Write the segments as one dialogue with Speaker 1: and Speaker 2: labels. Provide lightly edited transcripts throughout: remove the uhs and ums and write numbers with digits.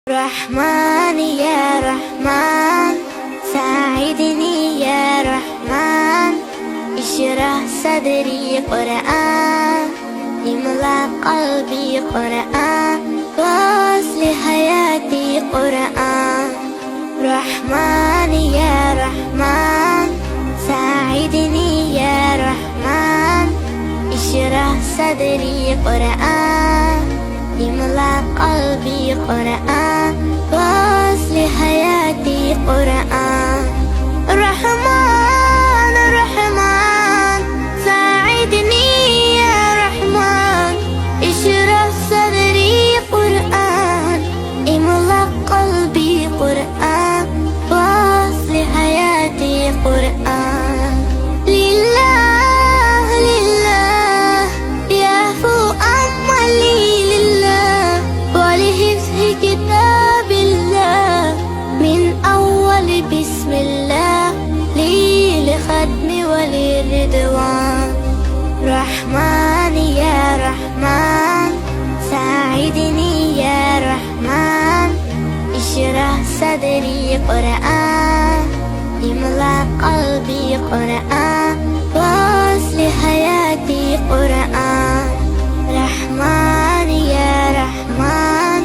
Speaker 1: رحمن يا رحمن ساعدني يا رحمن اشرح صدري قرآن املأ قلبي قرآن واصلح حياتي قرآن رحمن يا رحمن ساعدني يا رحمن اشرح صدري قرآن املأ قلبي قرآن واصلح حياتي قرآن رحمن رحمن ساعدني يا رحمن اشرح صدري قرآن املأ قلبي قرآن واصلح حياتي قرآن لله لله يعفو أملي كتاب الله من أول بسم الله لي لختم وللرضوان رحمن يا رحمن ساعدني يا رحمن اشرح صدري قرآن املأ قلبي قرآن واصلح حياتي قرآن رحمن يا رحمن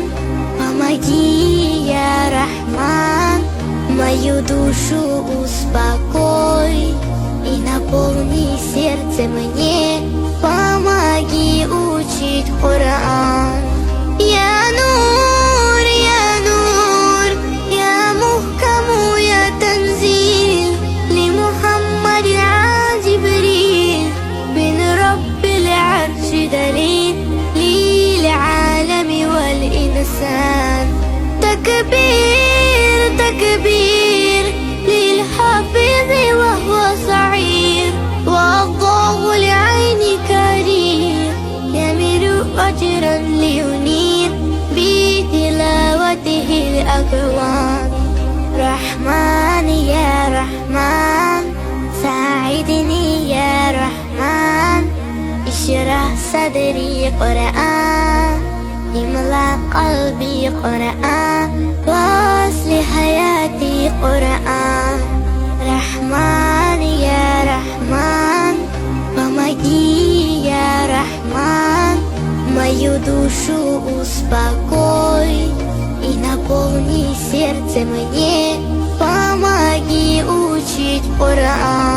Speaker 1: помоги, я Рахман, мою душу успокой и наполни сердце мне, помоги учить Коран. Я нур, я мухкаму, я танзиль, ли Мухаммад Джибрил, من رب العرش دليل للعالم والإنسان تكبير تكبير للحافظ وهو صغير والله لعين كريم يمر أجرا لينير بتلاوته الأكوان رحمن يا رحمن ساعدني يا رحمن اشرح صدري قرآن املأ قلبي قرآن واصلح حياتي قرآن رحمن يا رحمن помоги, я Рахман, мою душу успокой и наполни сердце мне, помоги учить Коран.